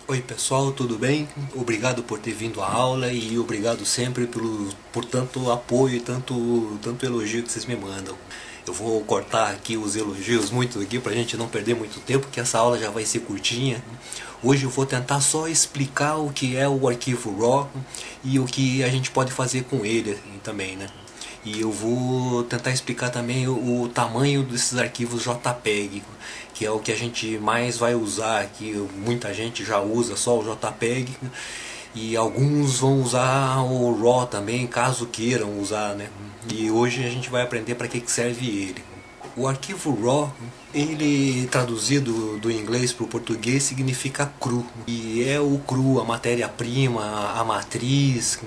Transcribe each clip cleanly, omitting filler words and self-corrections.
Oi pessoal, tudo bem? Obrigado por ter vindo à aula e obrigado sempre por tanto apoio e tanto elogio que vocês me mandam. Eu vou cortar aqui os elogios muito aqui pra gente não perder muito tempo, que essa aula já vai ser curtinha. Hoje eu vou tentar só explicar o que é o arquivo RAW e o que a gente pode fazer com ele também, né? E eu vou tentar explicar também o tamanho desses arquivos JPEG, que é o que a gente mais vai usar aqui. Muita gente já usa só o JPEG e alguns vão usar o RAW também, caso queiram usar, né? E hoje a gente vai aprender para que serve ele. O arquivo RAW, ele traduzido do inglês para o português significa cru. E é o cru, a matéria-prima, a matriz.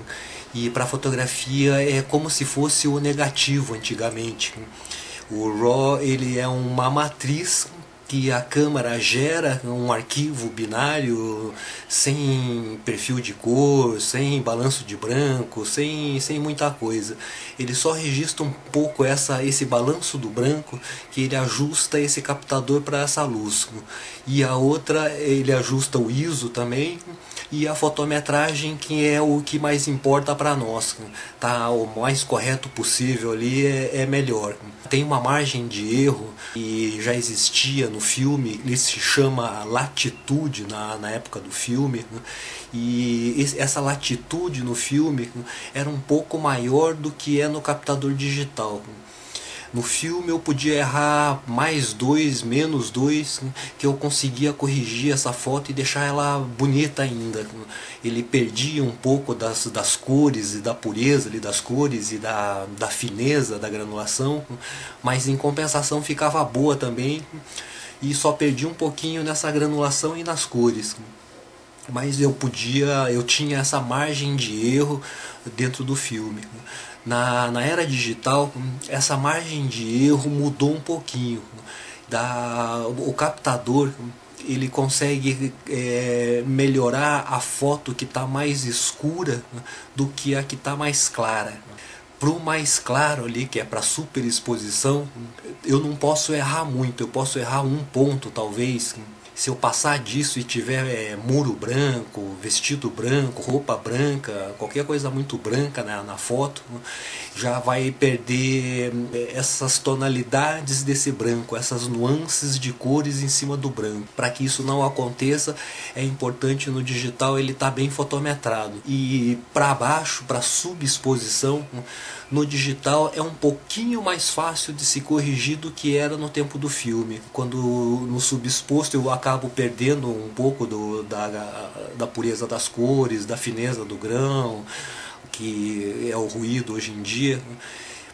E para fotografia é como se fosse o negativo antigamente. O RAW ele é uma matriz que a câmera gera um arquivo binário sem perfil de cor, sem balanço de branco, sem muita coisa. Ele só registra um pouco esse balanço do branco, que ele ajusta esse captador para essa luz. E a outra ele ajusta o ISO também, e a fotometragem, que é o que mais importa para nós. Tá o mais correto possível ali é melhor. Tem uma margem de erro e já existia no filme, ele se chama latitude na época do filme, e essa latitude no filme era um pouco maior do que é no captador digital. No filme eu podia errar mais 2, menos 2, que eu conseguia corrigir essa foto e deixar ela bonita ainda. Ele perdia um pouco das cores e da pureza ali, das cores e da fineza da granulação, mas em compensação ficava boa também, e só perdia um pouquinho nessa granulação e nas cores. Mas eu tinha essa margem de erro dentro do filme. Na era digital, essa margem de erro mudou um pouquinho. O captador ele consegue melhorar a foto que está mais escura do que a que está mais clara. Para o mais claro ali, que é para superexposição, eu não posso errar muito, eu posso errar um ponto talvez. Se eu passar disso e tiver muro branco, vestido branco, roupa branca, qualquer coisa muito branca na foto, já vai perder essas tonalidades desse branco, essas nuances de cores em cima do branco. Para que isso não aconteça, é importante no digital ele estar bem fotometrado. E para baixo, para subexposição, no digital é um pouquinho mais fácil de se corrigir do que era no tempo do filme. Quando no subexposto eu acabo perdendo um pouco da pureza das cores, da fineza do grão, que é o ruído hoje em dia,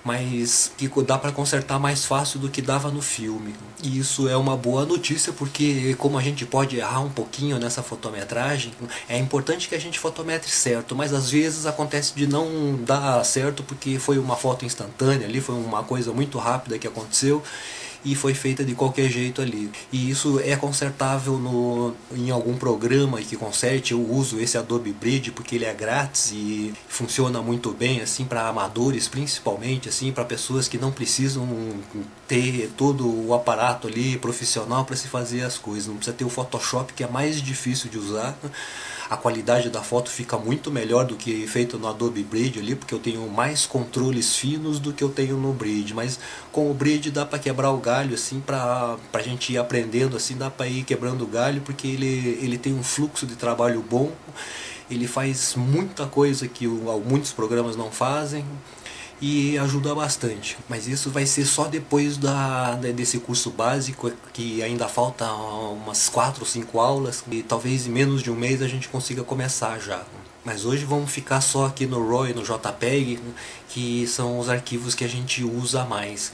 mas que dá para consertar mais fácil do que dava no filme. E isso é uma boa notícia, porque como a gente pode errar um pouquinho nessa fotometragem, é importante que a gente fotometre certo, mas às vezes acontece de não dar certo porque foi uma foto instantânea ali, foi uma coisa muito rápida que aconteceu e foi feita de qualquer jeito ali. E isso é consertável em algum programa que conserte. Eu uso esse Adobe Bridge porque ele é grátis e funciona muito bem assim para amadores, principalmente assim para pessoas que não precisam ter todo o aparato ali profissional para se fazer as coisas. Não precisa ter o Photoshop, que é mais difícil de usar. A qualidade da foto fica muito melhor do que feito no Adobe Bridge ali, porque eu tenho mais controles finos do que eu tenho no Bridge. Mas com o Bridge dá para quebrar o galho assim, pra gente ir aprendendo assim, dá para ir quebrando o galho, porque ele tem um fluxo de trabalho bom, ele faz muita coisa que muitos programas não fazem e ajuda bastante. Mas isso vai ser só depois desse curso básico, que ainda falta umas 4 ou 5 aulas, e talvez em menos de um mês a gente consiga começar já. Mas hoje vamos ficar só aqui no RAW e no JPEG, que são os arquivos que a gente usa mais.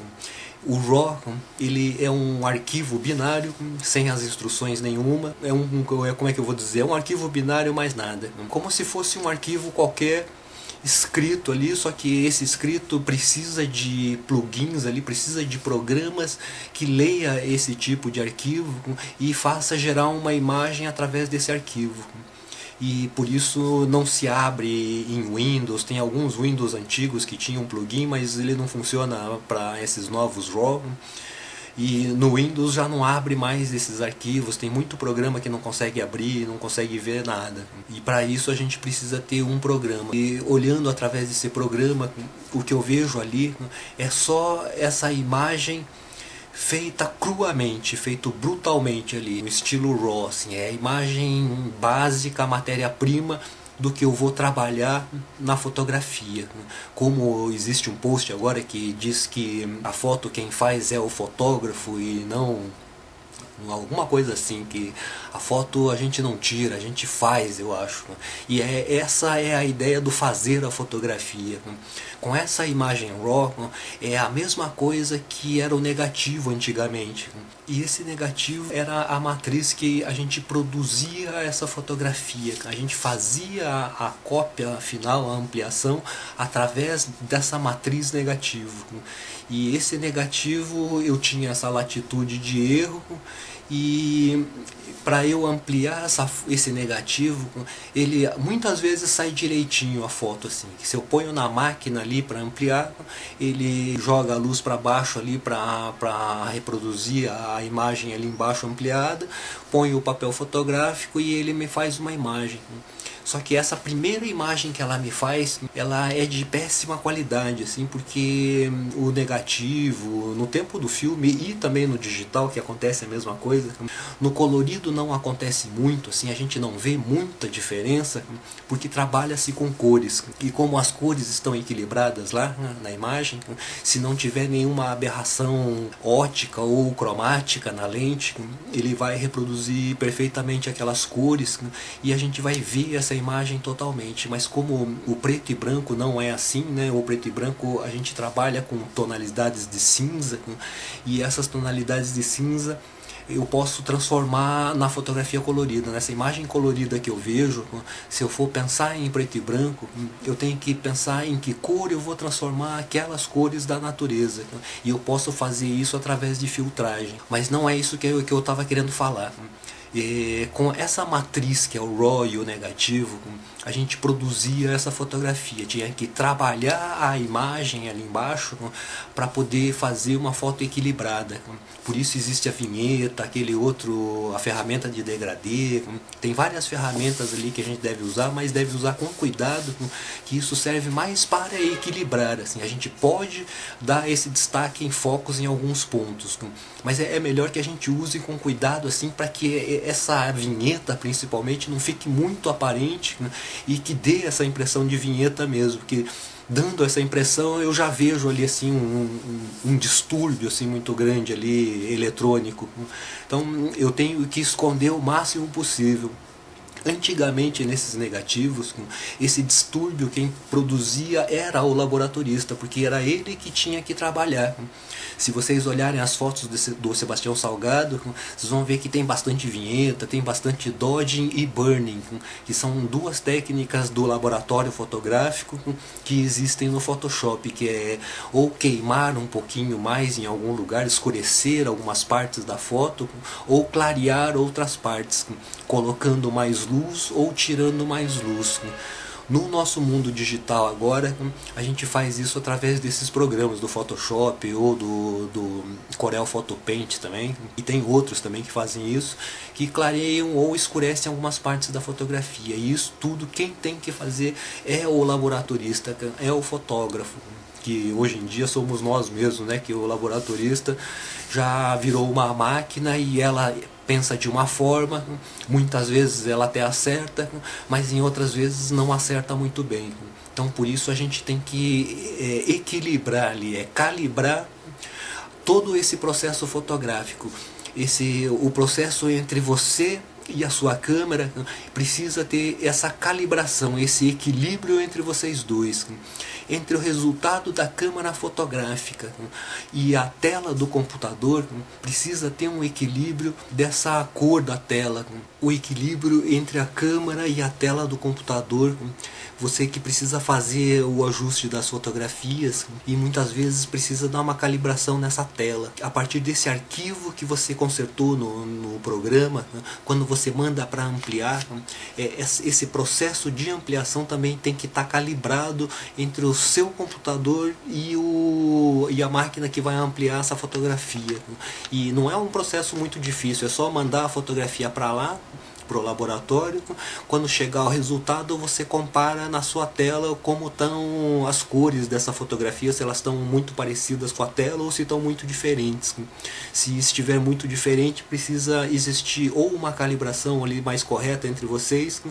O RAW ele é um arquivo binário sem as instruções nenhuma. Como é que eu vou dizer? É um arquivo binário mais nada. Como se fosse um arquivo qualquer escrito ali, só que esse escrito precisa de plugins ali, precisa de programas que leia esse tipo de arquivo e faça gerar uma imagem através desse arquivo. E por isso não se abre em Windows. Tem alguns Windows antigos que tinham plugin, mas ele não funciona para esses novos RAW. E no Windows já não abre mais esses arquivos, tem muito programa que não consegue abrir, não consegue ver nada. E para isso a gente precisa ter um programa. E olhando através desse programa, o que eu vejo ali é só essa imagem feita cruamente, feito brutalmente ali, no estilo RAW, assim, é a imagem básica, a matéria-prima do que eu vou trabalhar na fotografia. Como existe um post agora que diz que a foto quem faz é o fotógrafo e não alguma coisa assim, que a foto a gente não tira, a gente faz, eu acho. E essa é a ideia do fazer a fotografia. Com essa imagem RAW, é a mesma coisa que era o negativo antigamente. E esse negativo era a matriz que a gente produzia essa fotografia. A gente fazia a cópia final, a ampliação, através dessa matriz negativo. E esse negativo eu tinha essa latitude de erro, e para eu ampliar esse negativo, ele muitas vezes sai direitinho a foto assim. Se eu ponho na máquina ali para ampliar, ele joga a luz para baixo ali para reproduzir a imagem ali embaixo ampliada, põe o papel fotográfico e ele me faz uma imagem. Só que essa primeira imagem que ela me faz, ela é de péssima qualidade, assim, porque o negativo, no tempo do filme e também no digital, que acontece a mesma coisa, no colorido não acontece muito, assim, a gente não vê muita diferença, porque trabalha-se com cores. E como as cores estão equilibradas lá na imagem, se não tiver nenhuma aberração ótica ou cromática na lente, ele vai reproduzir perfeitamente aquelas cores e a gente vai ver essa imagem totalmente. Mas como o preto e branco não é assim, né? O preto e branco a gente trabalha com tonalidades de cinza, e essas tonalidades de cinza eu posso transformar na fotografia colorida. Nessa imagem colorida que eu vejo, se eu for pensar em preto e branco, eu tenho que pensar em que cor eu vou transformar aquelas cores da natureza. E eu posso fazer isso através de filtragem. Mas não é isso que eu estava querendo falar. Com essa matriz que é o RAW e o negativo, a gente produzia essa fotografia, tinha que trabalhar a imagem ali embaixo para poder fazer uma foto equilibrada. Por isso existe a vinheta, a ferramenta de degradê, tem várias ferramentas ali que a gente deve usar, mas deve usar com cuidado, que isso serve mais para equilibrar. Assim, a gente pode dar esse destaque em focos em alguns pontos, mas é melhor que a gente use com cuidado, assim, para que essa vinheta principalmente não fique muito aparente, e que dê essa impressão de vinheta mesmo, porque dando essa impressão eu já vejo ali assim um distúrbio assim muito grande ali eletrônico. Então eu tenho que esconder o máximo possível. Antigamente, nesses negativos, esse distúrbio quem produzia era o laboratorista, porque era ele que tinha que trabalhar. Se vocês olharem as fotos do Sebastião Salgado, vocês vão ver que tem bastante vinheta, tem bastante dodging e burning, que são duas técnicas do laboratório fotográfico que existem no Photoshop, que é ou queimar um pouquinho mais em algum lugar, escurecer algumas partes da foto, ou clarear outras partes, colocando mais luz ou tirando mais luz. No nosso mundo digital agora, a gente faz isso através desses programas do Photoshop ou do Corel Photo Paint também. E tem outros também que fazem isso, que clareiam ou escurecem algumas partes da fotografia. E isso tudo quem tem que fazer é o laboratorista, é o fotógrafo. Que hoje em dia somos nós mesmos, né? Que o laboratorista já virou uma máquina e ela pensa de uma forma, muitas vezes ela até acerta, mas em outras vezes não acerta muito bem. Então por isso a gente tem que equilibrar ali, calibrar todo esse processo fotográfico. O processo entre você e a sua câmera precisa ter essa calibração, esse equilíbrio entre vocês dois, entre o resultado da câmera fotográfica e a tela do computador. Precisa ter um equilíbrio dessa cor da tela, o equilíbrio entre a câmera e a tela do computador você que precisa fazer o ajuste das fotografias e muitas vezes precisa dar uma calibração nessa tela. A partir desse arquivo que você consertou no programa, quando você manda para ampliar, esse processo de ampliação também tem que estar calibrado entre o seu computador e a máquina que vai ampliar essa fotografia. E não é um processo muito difícil, é só mandar a fotografia para lá, pro laboratório. Quando chegar o resultado, você compara na sua tela como estão as cores dessa fotografia, se elas estão muito parecidas com a tela ou se estão muito diferentes. Se estiver muito diferente, precisa existir ou uma calibração ali mais correta entre vocês,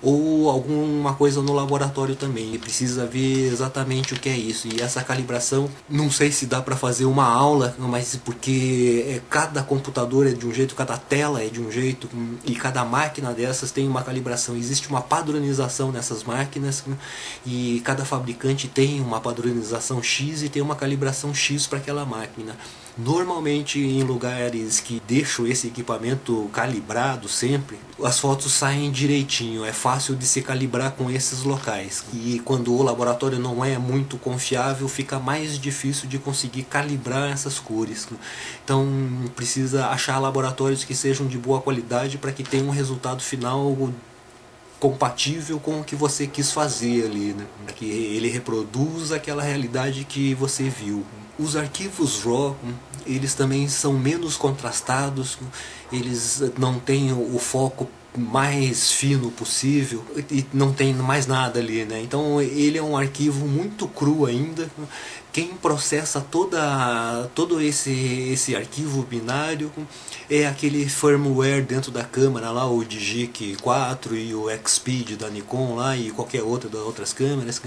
ou alguma coisa no laboratório também. E precisa ver exatamente o que é isso. E essa calibração, não sei se dá para fazer uma aula, mas porque cada computador é de um jeito, cada tela é de um jeito, e cada máquina dessas tem uma calibração. Existe uma padronização nessas máquinas e cada fabricante tem uma padronização X e tem uma calibração X para aquela máquina. Normalmente em lugares que deixam esse equipamento calibrado sempre, as fotos saem direitinho, é fácil de se calibrar com esses locais. E quando o laboratório não é muito confiável, fica mais difícil de conseguir calibrar essas cores. Então precisa achar laboratórios que sejam de boa qualidade para que tenha um resultado final compatível com o que você quis fazer ali, né? Para que ele reproduza aquela realidade que você viu. Os arquivos RAW, eles também são menos contrastados, eles não têm o foco mais fino possível e não tem mais nada ali, né? Então ele é um arquivo muito cru ainda. Quem processa todo esse arquivo binário é aquele firmware dentro da câmera lá, o Digic 4 e o X-Speed da Nikon lá e qualquer outra das outras câmeras.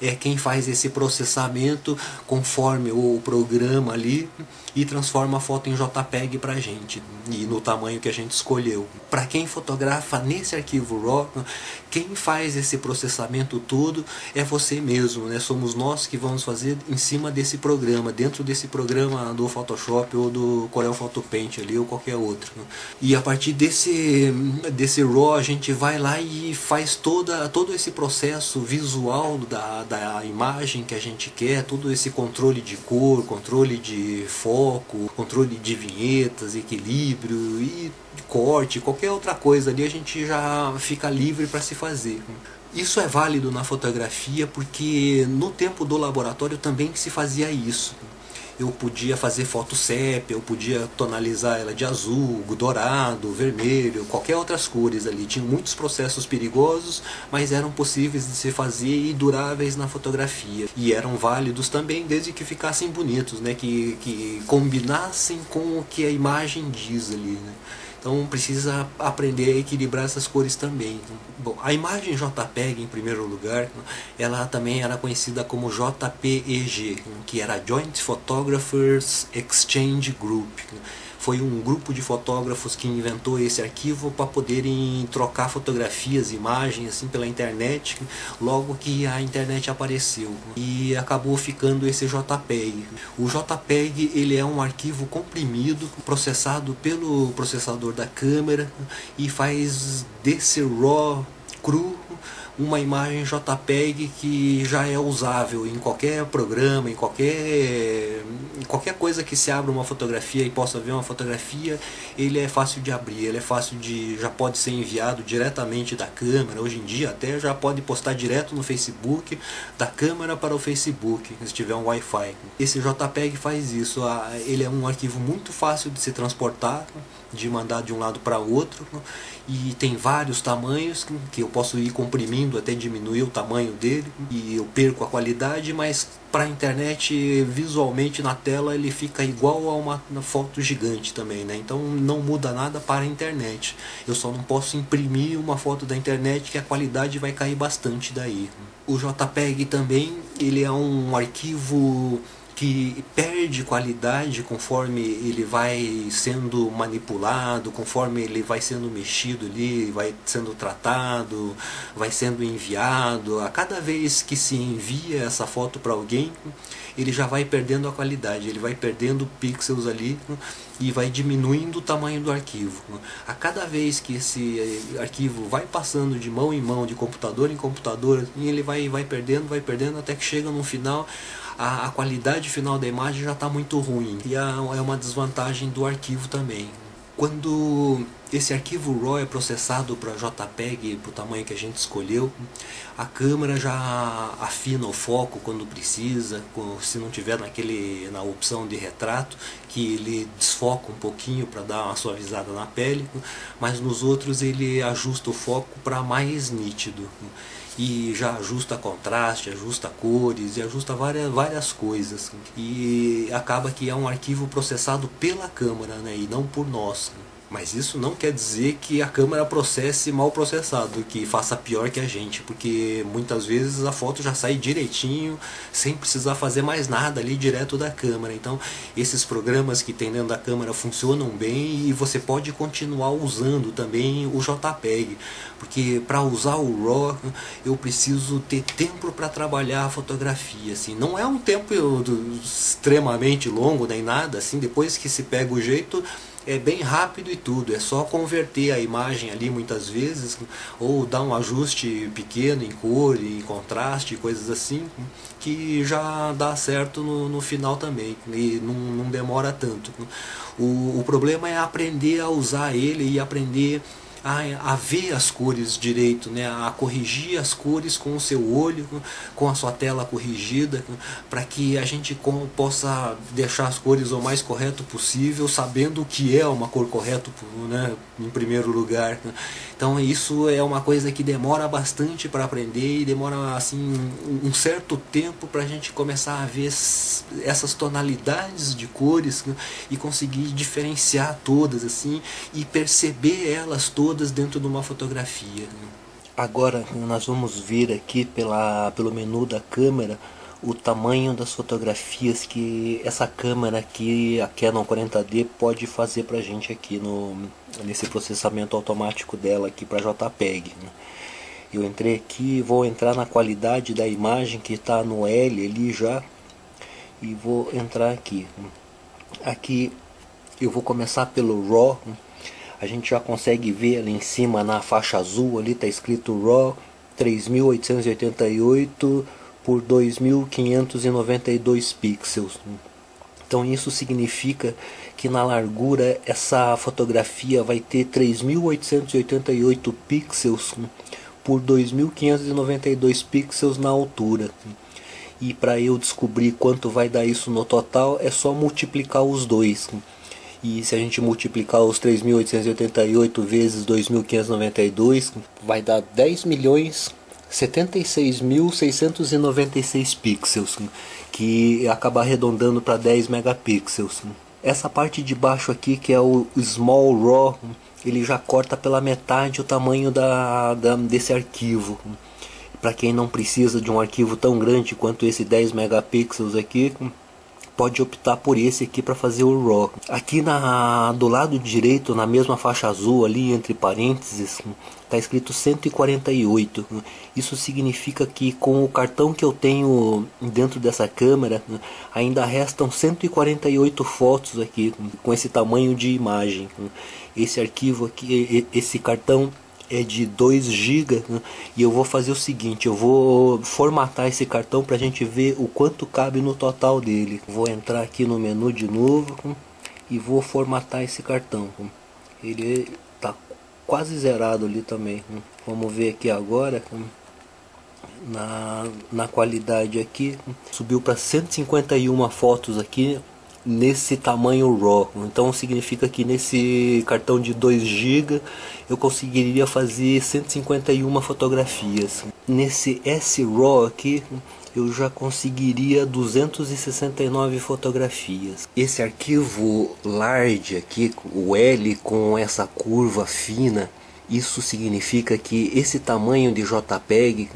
É quem faz esse processamento conforme o programa ali e transforma a foto em JPEG pra gente e no tamanho que a gente escolheu. Para quem fotografa nesse arquivo RAW, quem faz esse processamento todo é você mesmo, né? Somos nós que vamos fazer em cima desse programa, dentro desse programa do Photoshop ou do Corel Photo Paint ali ou qualquer outro. E a partir desse RAW a gente vai lá e faz todo esse processo visual da imagem que a gente quer, todo esse controle de cor, controle de foco, controle de vinhetas, equilíbrio e corte, qualquer outra coisa ali a gente já fica livre para se fazer. Isso é válido na fotografia porque no tempo do laboratório também se fazia isso. Eu podia fazer foto sépia, eu podia tonalizar ela de azul, dourado, vermelho, qualquer outras cores ali. Tinha muitos processos perigosos, mas eram possíveis de se fazer e duráveis na fotografia. E eram válidos também desde que ficassem bonitos, né? Que combinassem com o que a imagem diz ali, né? Então precisa aprender a equilibrar essas cores também. Bom, a imagem JPEG, em primeiro lugar, ela também era conhecida como JPEG, que era Joint Photographers Exchange Group. Foi um grupo de fotógrafos que inventou esse arquivo para poderem trocar fotografias, imagens assim pela internet, logo que a internet apareceu. E acabou ficando esse JPEG. O JPEG ele é um arquivo comprimido, processado pelo processador da câmera e faz desse RAW cru uma imagem JPEG que já é usável em qualquer programa, em qualquer coisa que se abra uma fotografia e possa ver uma fotografia, ele é fácil de abrir, ele é fácil de, já pode ser enviado diretamente da câmera, hoje em dia até já pode postar direto no Facebook, da câmera para o Facebook, se tiver um Wi-Fi. Esse JPEG faz isso, ele é um arquivo muito fácil de se transportar, de mandar de um lado para outro, e tem vários tamanhos que eu posso ir comprimindo até diminuir o tamanho dele e eu perco a qualidade, mas para a internet visualmente na tela ele fica igual a uma foto gigante também, né? Então não muda nada para a internet. Eu só não posso imprimir uma foto da internet que a qualidade vai cair bastante daí. O JPEG também, ele é um arquivo que perde qualidade conforme ele vai sendo manipulado, conforme ele vai sendo mexido ali, vai sendo tratado, vai sendo enviado. A cada vez que se envia essa foto para alguém, ele já vai perdendo a qualidade, ele vai perdendo pixels ali e vai diminuindo o tamanho do arquivo. A cada vez que esse arquivo vai passando de mão em mão, de computador em computador, ele vai perdendo, até que chega no final, a qualidade final da imagem já está muito ruim. E é uma desvantagem do arquivo também. Quando esse arquivo RAW é processado para JPEG, para o tamanho que a gente escolheu, a câmera já afina o foco quando precisa, se não tiver na opção de retrato, que ele desfoca um pouquinho para dar uma suavizada na pele, mas nos outros ele ajusta o foco para mais nítido. E já ajusta contraste, ajusta cores e ajusta várias coisas. E acaba que é um arquivo processado pela câmera, né, e não por nós. Mas isso não quer dizer que a câmera processe mal processado, que faça pior que a gente, porque muitas vezes a foto já sai direitinho, sem precisar fazer mais nada ali direto da câmera. Então esses programas que tem dentro da câmera funcionam bem e você pode continuar usando também o JPEG, porque para usar o RAW eu preciso ter tempo para trabalhar a fotografia, assim. Não é um tempo extremamente longo nem nada, assim, depois que se pega o jeito é bem rápido e tudo, é só converter a imagem ali muitas vezes, ou dar um ajuste pequeno em cor, em contraste, coisas assim, que já dá certo no final também, e não demora tanto. O problema é aprender a usar ele e aprender a ver as cores direito, né? A corrigir as cores com o seu olho, com a sua tela corrigida, para que a gente possa deixar as cores o mais correto possível, sabendo o que é uma cor correta, né? Em primeiro lugar. Então isso é uma coisa que demora bastante para aprender e demora assim um certo tempo para a gente começar a ver essas tonalidades de cores, né? E conseguir diferenciar todas assim e perceber elas todas dentro de uma fotografia. Agora nós vamos ver aqui pelo menu da câmera o tamanho das fotografias que essa câmera aqui, a Canon 40D, pode fazer pra gente aqui nesse processamento automático dela aqui para JPEG, né? Eu entrei aqui, vou entrar na qualidade da imagem que está no L ali já, e vou entrar aqui. Aqui eu vou começar pelo RAW. A gente já consegue ver ali em cima na faixa azul, ali está escrito RAW 3888 por 2592 pixels. Então isso significa que na largura essa fotografia vai ter 3888 pixels por 2592 pixels na altura. E para eu descobrir quanto vai dar isso no total, é só multiplicar os dois. E se a gente multiplicar os 3.888 vezes 2.592, vai dar 10.076.696 pixels, que acaba arredondando para 10 megapixels. Essa parte de baixo aqui, que é o Small RAW, ele já corta pela metade o tamanho desse arquivo. Para quem não precisa de um arquivo tão grande quanto esse 10 megapixels aqui, pode optar por esse aqui para fazer o RAW. Aqui do lado direito, na mesma faixa azul ali, entre parênteses, está escrito 148. Isso significa que com o cartão que eu tenho dentro dessa câmera, ainda restam 148 fotos aqui, com esse tamanho de imagem. Esse arquivo aqui, esse cartão é de 2 GB, né? E eu vou fazer o seguinte, eu vou formatar esse cartão para a gente ver o quanto cabe no total dele. Vou entrar aqui no menu de novo e vou formatar esse cartão. Ele está quase zerado ali também. Vamos ver aqui agora, na qualidade aqui, subiu para 151 fotos aqui, nesse tamanho RAW. Então significa que nesse cartão de 2 GB eu conseguiria fazer 151 fotografias. Nesse S-RAW aqui eu já conseguiria 269 fotografias. Esse arquivo large aqui, o L com essa curva fina, isso significa que esse tamanho de JPEG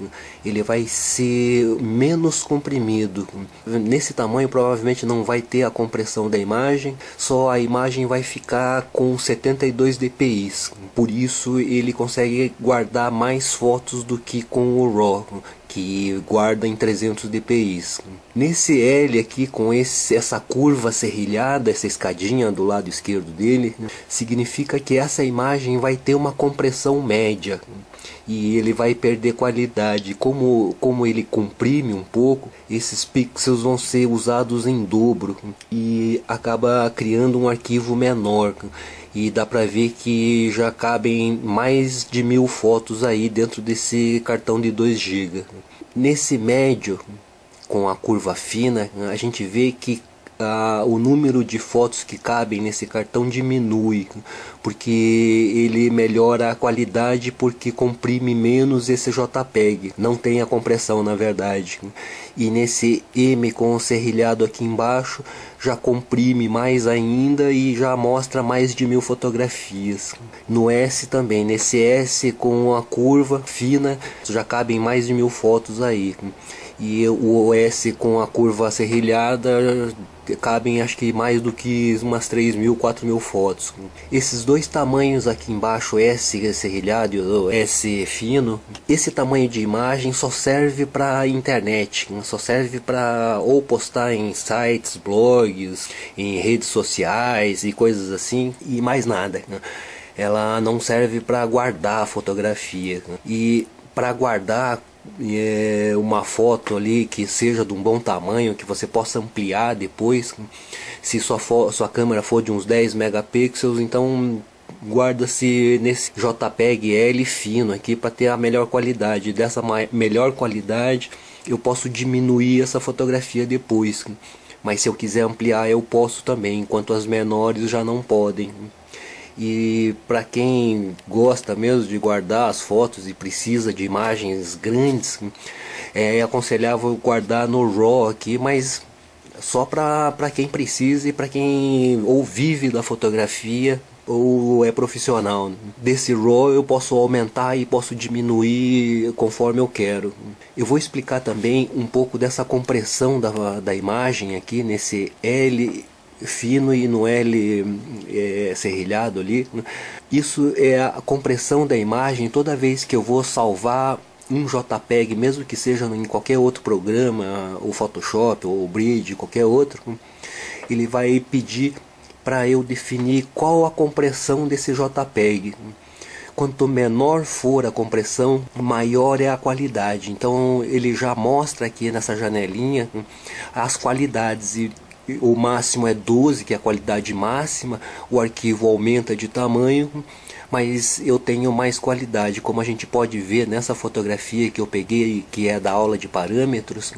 ele vai ser menos comprimido. Nesse tamanho provavelmente não vai ter a compressão da imagem, só a imagem vai ficar com 72 dpi. Por isso ele consegue guardar mais fotos do que com o RAW, que guarda em 300 dpi. Nesse L aqui, com essa curva serrilhada, essa escadinha do lado esquerdo dele, significa que essa imagem vai ter uma compressão média e ele vai perder qualidade. Como ele comprime um pouco, esses pixels vão ser usados em dobro e acaba criando um arquivo menor. E dá pra ver que já cabem mais de 1000 fotos aí dentro desse cartão de 2 GB. Nesse médio, com a curva fina, a gente vê que o número de fotos que cabem nesse cartão diminui, porque ele melhora a qualidade, porque comprime menos esse JPEG, não tem a compressão na verdade. E nesse M com o serrilhado aqui embaixo já comprime mais ainda e já mostra mais de 1000 fotografias. No S também, nesse S com a curva fina já cabem mais de 1000 fotos aí. E o S com a curva serrilhada cabem acho que mais do que umas 3000, 4000 fotos. Esses dois tamanhos aqui embaixo, S serrilhado e o S fino, esse tamanho de imagem só serve para internet, só serve para ou postar em sites, blogs, em redes sociais e coisas assim, e mais nada. Ela não serve para guardar a fotografia. E para guardar uma foto ali que seja de um bom tamanho, que você possa ampliar depois, se sua câmera for de uns 10 megapixels, então guarda-se nesse JPEG L fino aqui para ter a melhor qualidade. Dessa melhor qualidade eu posso diminuir essa fotografia depois, mas se eu quiser ampliar eu posso também, enquanto as menores já não podem. E para quem gosta mesmo de guardar as fotos e precisa de imagens grandes, é aconselhável guardar no RAW aqui, mas só para quem precisa e para quem ou vive da fotografia ou é profissional. Desse RAW eu posso aumentar e posso diminuir conforme eu quero. Eu vou explicar também um pouco dessa compressão da imagem aqui nesse L fino e no L serrilhado ali. Isso é a compressão da imagem. Toda vez que eu vou salvar um JPEG, mesmo que seja em qualquer outro programa, o Photoshop ou o Bridge, qualquer outro, ele vai pedir para eu definir qual a compressão desse JPEG. Quanto menor for a compressão, maior é a qualidade. Então ele já mostra aqui nessa janelinha as qualidades, e o máximo é 12, que é a qualidade máxima. O arquivo aumenta de tamanho, mas eu tenho mais qualidade, como a gente pode ver nessa fotografia que eu peguei, que é da aula de parâmetros.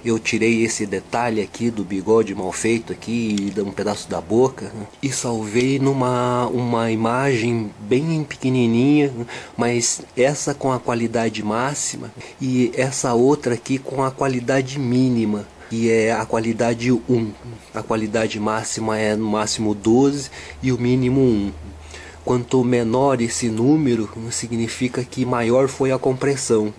Eu tirei esse detalhe aqui do bigode mal feito aqui, um pedaço da boca, e salvei uma imagem bem pequenininha, mas essa com a qualidade máxima e essa outra aqui com a qualidade mínima, e é a qualidade 1. A qualidade máxima é no máximo 12 e o mínimo 1. Quanto menor esse número, significa que maior foi a compressão.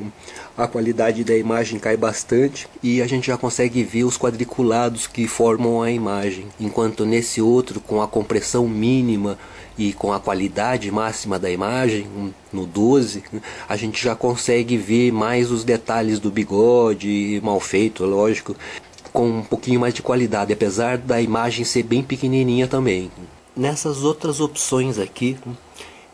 A qualidade da imagem cai bastante e a gente já consegue ver os quadriculados que formam a imagem. Enquanto nesse outro, com a compressão mínima e com a qualidade máxima da imagem, no 12, a gente já consegue ver mais os detalhes do bigode mal feito, lógico, com um pouquinho mais de qualidade, apesar da imagem ser bem pequenininha também. Nessas outras opções aqui,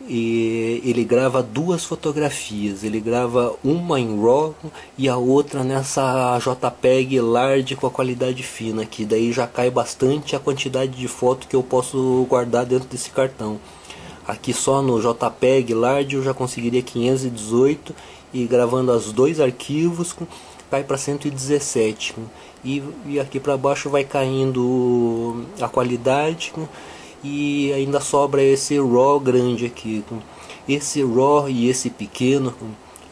ele grava duas fotografias. Ele grava uma em RAW e a outra nessa JPEG large com a qualidade fina, que daí já cai bastante a quantidade de foto que eu posso guardar dentro desse cartão. Aqui só no JPEG large eu já conseguiria 518, e gravando os dois arquivos cai para 117, e aqui para baixo vai caindo a qualidade, e ainda sobra esse RAW grande aqui. Esse RAW e esse pequeno,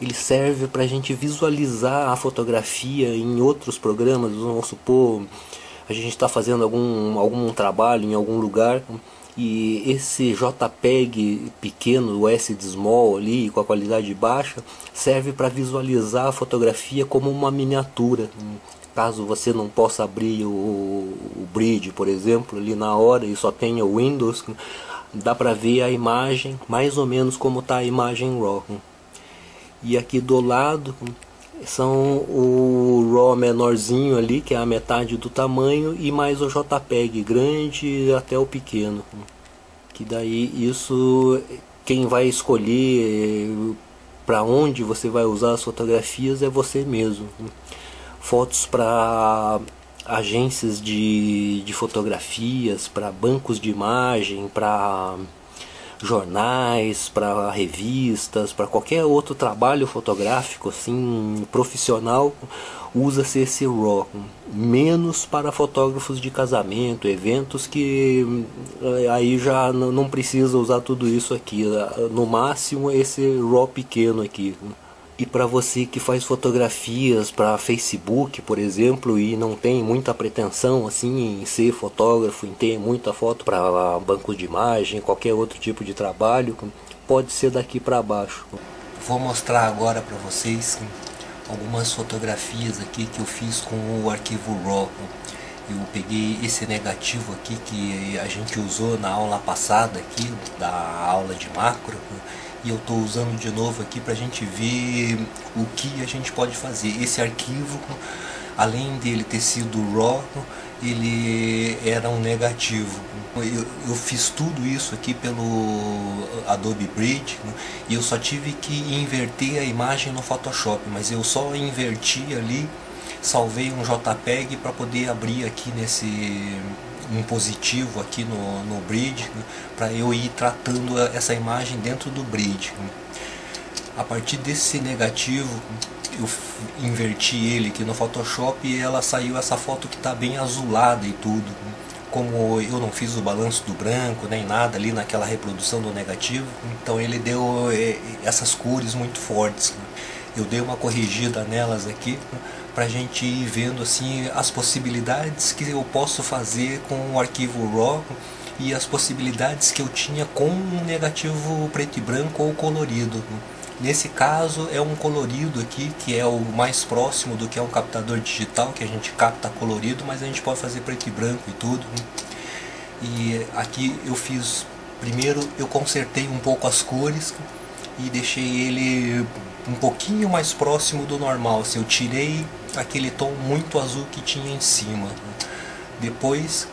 ele serve para a gente visualizar a fotografia em outros programas. Vamos supor, a gente está fazendo algum trabalho em algum lugar, e esse JPEG pequeno, o S de small ali, com a qualidade baixa, serve para visualizar a fotografia como uma miniatura. Caso você não possa abrir o Bridge, por exemplo, ali na hora, e só tenha o Windows, dá para ver a imagem mais ou menos como está a imagem RAW. E aqui do lado são o RAW menorzinho ali, que é a metade do tamanho, e mais o JPEG grande até o pequeno. Que daí isso, quem vai escolher para onde você vai usar as fotografias é você mesmo. Fotos para agências de fotografias, para bancos de imagem, para jornais, para revistas, para qualquer outro trabalho fotográfico assim profissional, usa-se esse RAW, menos para fotógrafos de casamento, eventos que aí já não precisa usar tudo isso aqui, no máximo esse RAW pequeno aqui. E para você que faz fotografias para Facebook, por exemplo, e não tem muita pretensão assim em ser fotógrafo, em ter muita foto para bancos de imagem, qualquer outro tipo de trabalho, pode ser daqui para baixo. Vou mostrar agora para vocês algumas fotografias aqui que eu fiz com o arquivo RAW. Eu peguei esse negativo aqui que a gente usou na aula passada aqui, da aula de macro, e eu estou usando de novo aqui para a gente ver o que a gente pode fazer. Esse arquivo, além dele ter sido RAW, ele era um negativo. Eu fiz tudo isso aqui pelo Adobe Bridge, e eu só tive que inverter a imagem no Photoshop, mas eu só inverti ali, salvei um JPEG para poder abrir aqui um positivo aqui no Bridge, para eu ir tratando essa imagem dentro do Bridge. A partir desse negativo eu inverti ele aqui no Photoshop e ela saiu essa foto que está bem azulada e tudo. Como eu não fiz o balanço do branco nem nada ali naquela reprodução do negativo, então ele deu essas cores muito fortes. Eu dei uma corrigida nelas aqui para a gente ir vendo assim as possibilidades que eu posso fazer com o arquivo RAW e as possibilidades que eu tinha com um negativo preto e branco ou colorido. Nesse caso é um colorido aqui, que é o mais próximo do que é um captador digital, que a gente capta colorido, mas a gente pode fazer preto e branco e tudo. E aqui eu fiz, primeiro eu consertei um pouco as cores e deixei ele um pouquinho mais próximo do normal. Eu tirei aquele tom muito azul que tinha em cima. Depois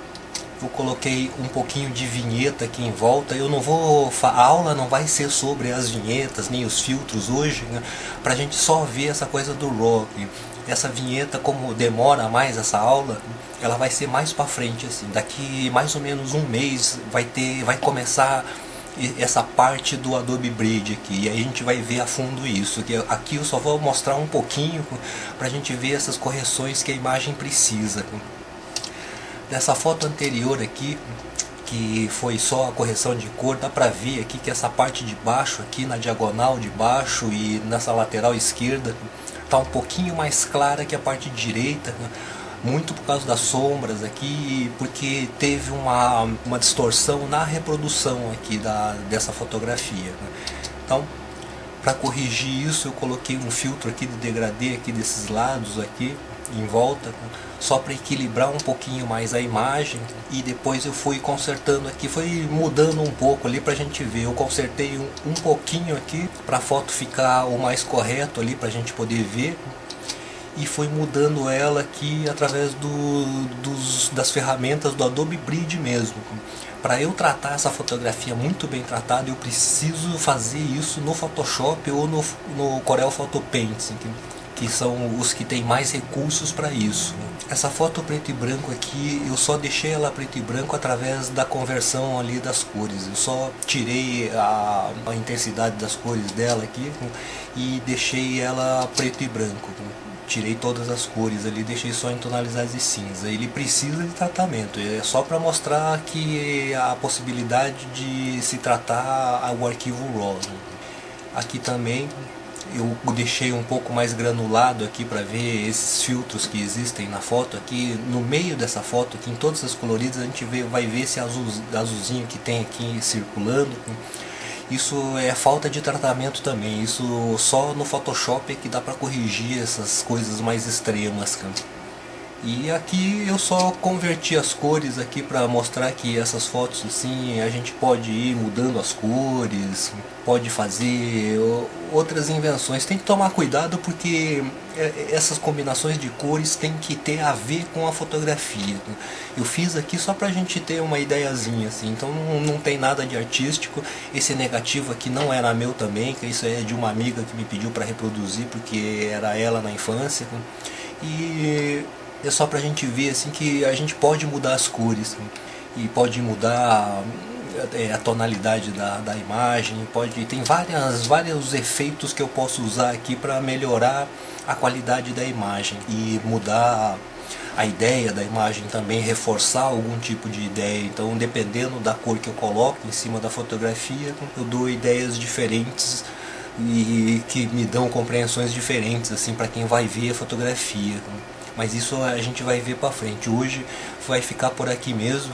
eu coloquei um pouquinho de vinheta aqui em volta. Eu não vou, a aula não vai ser sobre as vinhetas nem os filtros hoje, né? Pra gente só ver essa coisa do RAW. Essa vinheta, como demora mais essa aula, ela vai ser mais pra frente assim. Daqui mais ou menos um mês vai começar essa parte do Adobe Bridge aqui, e aí a gente vai ver a fundo isso. Aqui eu só vou mostrar um pouquinho pra gente ver essas correções que a imagem precisa. Nessa foto anterior aqui, que foi só a correção de cor, dá pra ver aqui que essa parte de baixo aqui, na diagonal de baixo e nessa lateral esquerda, tá um pouquinho mais clara que a parte direita, muito por causa das sombras aqui, porque teve uma distorção na reprodução aqui dessa fotografia. Então, para corrigir isso, eu coloquei um filtro aqui de degradê aqui desses lados aqui em volta, só para equilibrar um pouquinho mais a imagem, e depois eu fui consertando aqui, foi mudando um pouco ali pra gente ver. Eu consertei um pouquinho aqui para a foto ficar o mais correto ali pra gente poder ver, e fui mudando ela aqui através das ferramentas do Adobe Bridge mesmo. Para eu tratar essa fotografia muito bem tratada, eu preciso fazer isso no Photoshop ou no Corel Photo Paint, que são os que tem mais recursos para isso. Essa foto preto e branco aqui, eu só deixei ela preto e branco através da conversão ali das cores. Eu só tirei a intensidade das cores dela aqui e deixei ela preto e branco. Tirei todas as cores ali, deixei só em tonalidades de cinza. Ele precisa de tratamento, é só para mostrar que a possibilidade de se tratar o arquivo RAW. Aqui também eu deixei um pouco mais granulado aqui para ver esses filtros que existem na foto. Aqui no meio dessa foto, aqui em todas as coloridas, a gente vai ver esse azulzinho que tem aqui circulando. Isso é falta de tratamento também. Isso só no Photoshop é que dá para corrigir essas coisas mais extremas. E aqui eu só converti as cores aqui para mostrar que essas fotos assim a gente pode ir mudando as cores, pode fazer outras invenções. Tem que tomar cuidado porque essas combinações de cores tem que ter a ver com a fotografia. Eu fiz aqui só pra gente ter uma ideiazinha assim, então não tem nada de artístico. Esse negativo aqui não era meu também, que isso é de uma amiga que me pediu para reproduzir porque era ela na infância. E é só pra gente ver assim que a gente pode mudar as cores e pode mudar a tonalidade da imagem, tem vários efeitos que eu posso usar aqui para melhorar a qualidade da imagem e mudar a ideia da imagem também, reforçar algum tipo de ideia. Então, dependendo da cor que eu coloco em cima da fotografia, eu dou ideias diferentes e que me dão compreensões diferentes assim para quem vai ver a fotografia. Mas isso a gente vai ver pra frente. Hoje vai ficar por aqui mesmo.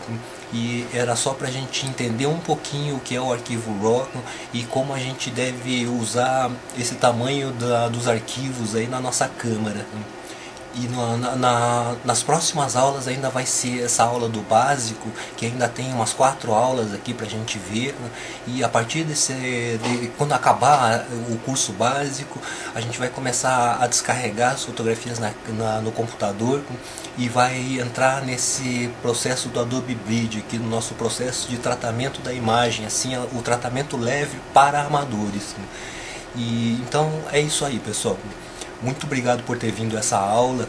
E era só pra gente entender um pouquinho o que é o arquivo RAW e como a gente deve usar esse tamanho dos arquivos aí na nossa câmera. E nas próximas aulas ainda vai ser essa aula do básico, que ainda tem umas 4 aulas aqui pra gente ver, e a partir quando acabar o curso básico, a gente vai começar a descarregar as fotografias no computador e vai entrar nesse processo do Adobe Bridge, aqui no nosso processo de tratamento da imagem, assim, o tratamento leve para amadores. E então é isso aí, pessoal. Muito obrigado por ter vindo essa aula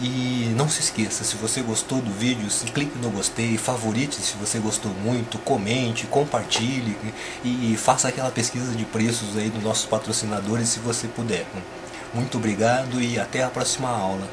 e não se esqueça, se você gostou do vídeo, clique no gostei, favorite se você gostou muito, comente, compartilhe e faça aquela pesquisa de preços aí dos nossos patrocinadores se você puder. Muito obrigado e até a próxima aula.